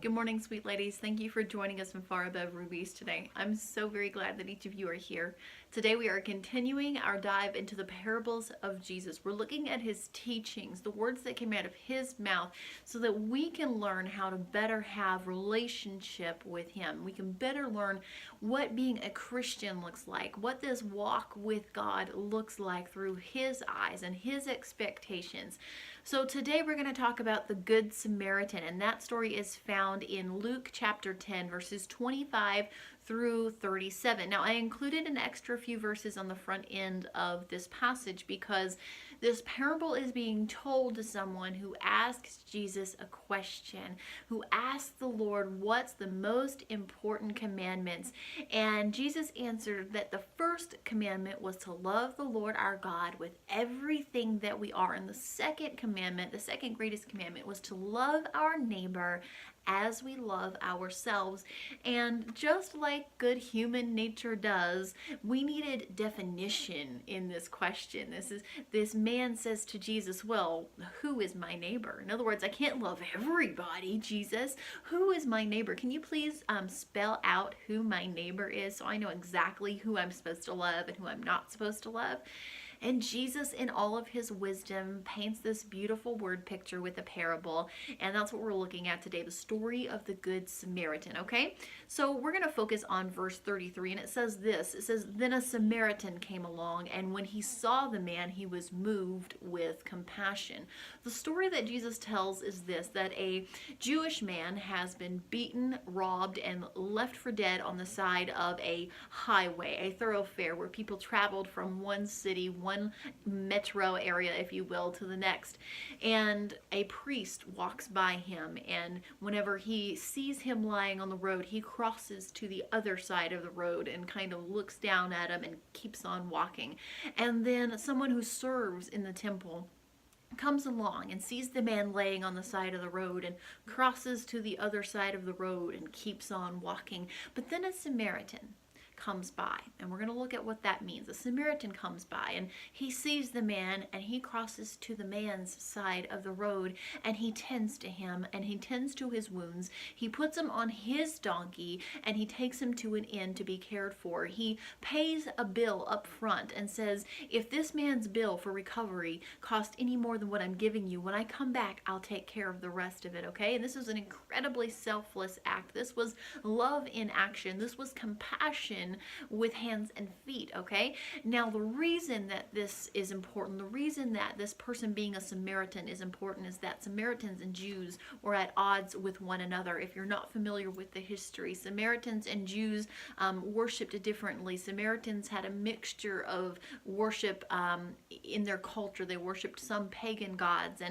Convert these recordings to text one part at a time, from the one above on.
Good morning, sweet ladies. Thank you for joining us from Far Above Rubies today. I'm so very glad that each of you are here. Today we are continuing our dive into the parables of Jesus. We're looking at his teachings, the words that came out of his mouth, so that we can learn how to better have relationship with him. We can better learn what being a Christian looks like, what this walk with God looks like through his eyes and his expectations. So today we're going to talk about the Good Samaritan, and that story is found in Luke chapter 10, verses 25 through 37. Now, I included an extra few verses on the front end of this passage because this parable is being told to someone who asks Jesus a question, who asks the Lord, what's the most important commandments? And Jesus answered that the first commandment was to love the Lord our God with everything that we are. And the second commandment, the second greatest commandment, was to love our neighbor as we love ourselves. And just like good human nature does, we needed definition in this question. This man says to Jesus, well, who is my neighbor? In other words, I can't love everybody, Jesus. Who is my neighbor? Can you please spell out who my neighbor is so I know exactly who I'm supposed to love and who I'm not supposed to love? And Jesus, in all of his wisdom, paints this beautiful word picture with a parable. And that's what we're looking at today, the story of the Good Samaritan, okay? So we're going to focus on verse 33, and it says this. It says, then a Samaritan came along, and when he saw the man, he was moved with compassion. The story that Jesus tells is this, that a Jewish man has been beaten, robbed, and left for dead on the side of a highway, a thoroughfare where people traveled from one city, one metro area, if you will, to the next. And a priest walks by him, and whenever he sees him lying on the road, he crosses to the other side of the road and kind of looks down at him and keeps on walking. And then someone who serves in the temple comes along and sees the man laying on the side of the road and crosses to the other side of the road and keeps on walking. But then a Samaritan comes by, and we're going to look at what that means. A Samaritan comes by, and he sees the man, and he crosses to the man's side of the road, and he tends to him, and he tends to his wounds. He puts him on his donkey, and he takes him to an inn to be cared for. He pays a bill up front and says, if this man's bill for recovery cost any more than what I'm giving you, when I come back, I'll take care of the rest of it, okay? And this was an incredibly selfless act. This was love in action. This was compassion with hands and feet, okay? Now, the reason that this is important, the reason that this person being a Samaritan is important, is that Samaritans and Jews were at odds with one another. If you're not familiar with the history, Samaritans and Jews worshipped differently. Samaritans had a mixture of worship in their culture. They worshipped some pagan gods,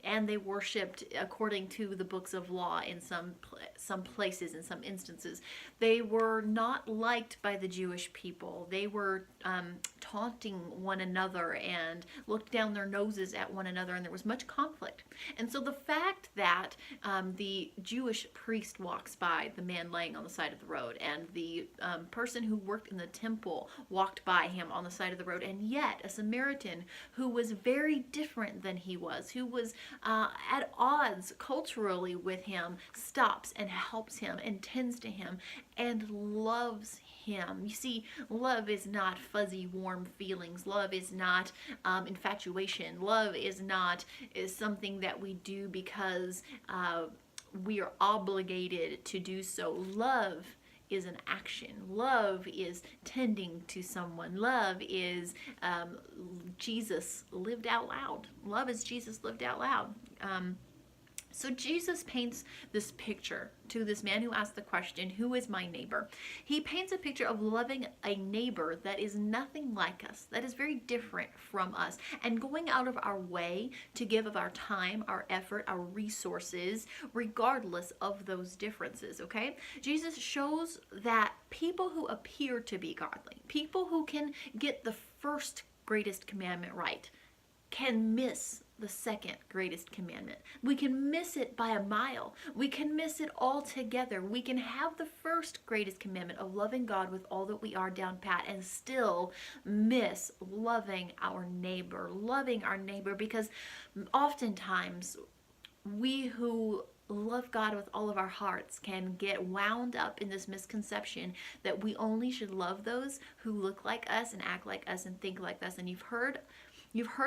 and they worshipped according to the books of law in some places, in some instances. They were not liked by the Jewish people. They were taunting one another and looked down their noses at one another, and there was much conflict. And so the fact that the Jewish priest walks by the man laying on the side of the road, and the person who worked in the temple walked by him on the side of the road, and yet a Samaritan who was very different than he was, who was at odds culturally with him, stops and helps him and tends to him and loves him. You see, love is not fuzzy, warm feelings. Love is not infatuation. Love is something that we do because we are obligated to do so. Love is an action. Love is tending to someone. Love is Jesus lived out loud. Love is Jesus lived out loud. So Jesus paints this picture to this man who asked the question, who is my neighbor? He paints a picture of loving a neighbor that is nothing like us, that is very different from us, and going out of our way to give of our time, our effort, our resources, regardless of those differences, okay? Jesus shows that people who appear to be godly, people who can get the first greatest commandment right, can miss the second greatest commandment. We can miss it by a mile. We can miss it altogether. We can have the first greatest commandment of loving God with all that we are down pat and still miss loving our neighbor, because oftentimes we who love God with all of our hearts can get wound up in this misconception that we only should love those who look like us and act like us and think like us. And you've heard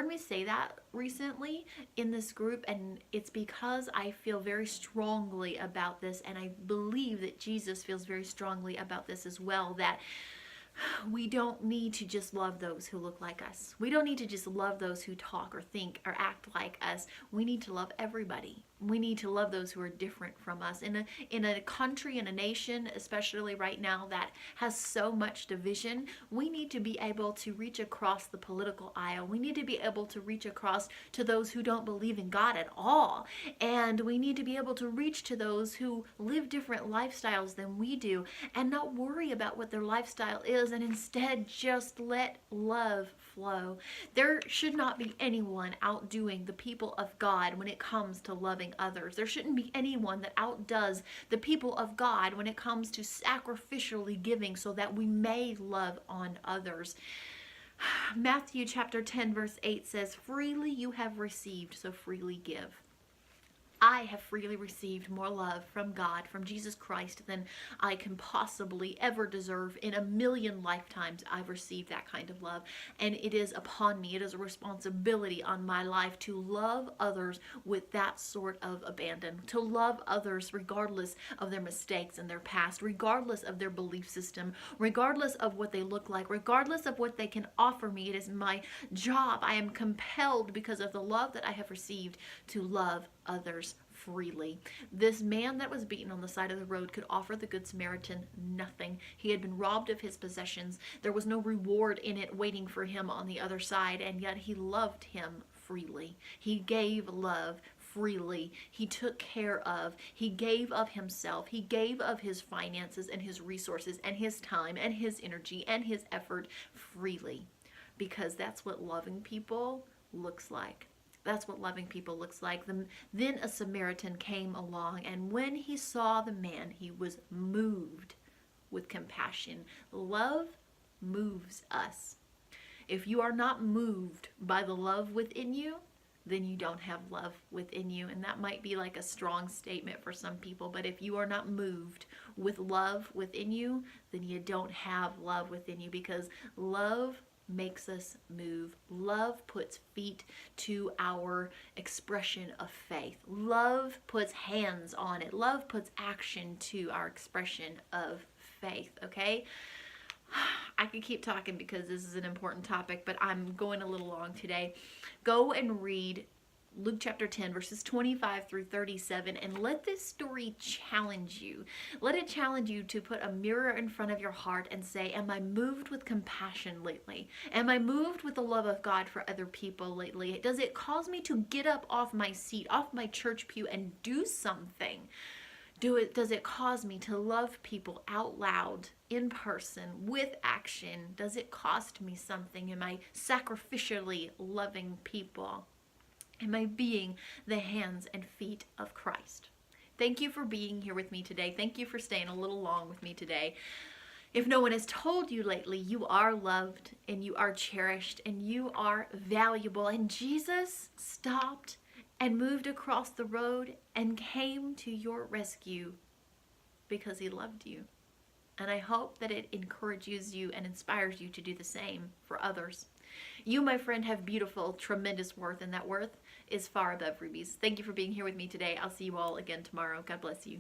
me say that recently in this group, and it's because I feel very strongly about this, and I believe that Jesus feels very strongly about this as well, that we don't need to just love those who look like us. We don't need to just love those who talk or think or act like us. We need to love everybody. We need to love those who are different from us. In a country, in a nation, especially right now, that has so much division, we need to be able to reach across the political aisle. We need to be able to reach across to those who don't believe in God at all. And we need to be able to reach to those who live different lifestyles than we do and not worry about what their lifestyle is, and instead just let love flow. There should not be anyone outdoing the people of God when it comes to loving others. There shouldn't be anyone that outdoes the people of God when it comes to sacrificially giving so that we may love on others. Matthew chapter 10 verse 8 says, "Freely you have received, so freely give." I have freely received more love from God, from Jesus Christ, than I can possibly ever deserve. In a million lifetimes, I've received that kind of love. And it is upon me, it is a responsibility on my life to love others with that sort of abandon. To love others regardless of their mistakes and their past, regardless of their belief system, regardless of what they look like, regardless of what they can offer me. It is my job. I am compelled, because of the love that I have received, to love others freely. This man that was beaten on the side of the road could offer the Good Samaritan nothing. He had been robbed of his possessions. There was no reward in it waiting for him on the other side, and yet he loved him freely. He gave love freely. He took care of. He gave of himself. He gave of his finances and his resources and his time and his energy and his effort freely, because that's what loving people looks like. That's what loving people looks like. Then a Samaritan came along, and when he saw the man, he was moved with compassion. Love moves us. If you are not moved by the love within you, then you don't have love within you. And that might be like a strong statement for some people, but if you are not moved with love within you, then you don't have love within you, because love makes us move. Love puts feet to our expression of faith. Love puts hands on it. Love puts action to our expression of faith, okay? I could keep talking because this is an important topic, but I'm going a little long today. Go and read Luke chapter 10 verses 25 through 37, and let this story challenge you. Let it challenge you to put a mirror in front of your heart and say, am I moved with compassion lately? Am I moved with the love of God for other people lately? Does it cause me to get up off my seat, off my church pew, and do something? Does it cause me to love people out loud, in person, with action? Does it cost me something? Am I sacrificially loving people? Am I being the hands and feet of Christ? Thank you for being here with me today. Thank you for staying a little long with me today. If no one has told you lately, you are loved and you are cherished and you are valuable. And Jesus stopped and moved across the road and came to your rescue because he loved you. And I hope that it encourages you and inspires you to do the same for others. You, my friend, have beautiful, tremendous worth, and that worth is far above rubies. Thank you for being here with me today. I'll see you all again tomorrow. God bless you.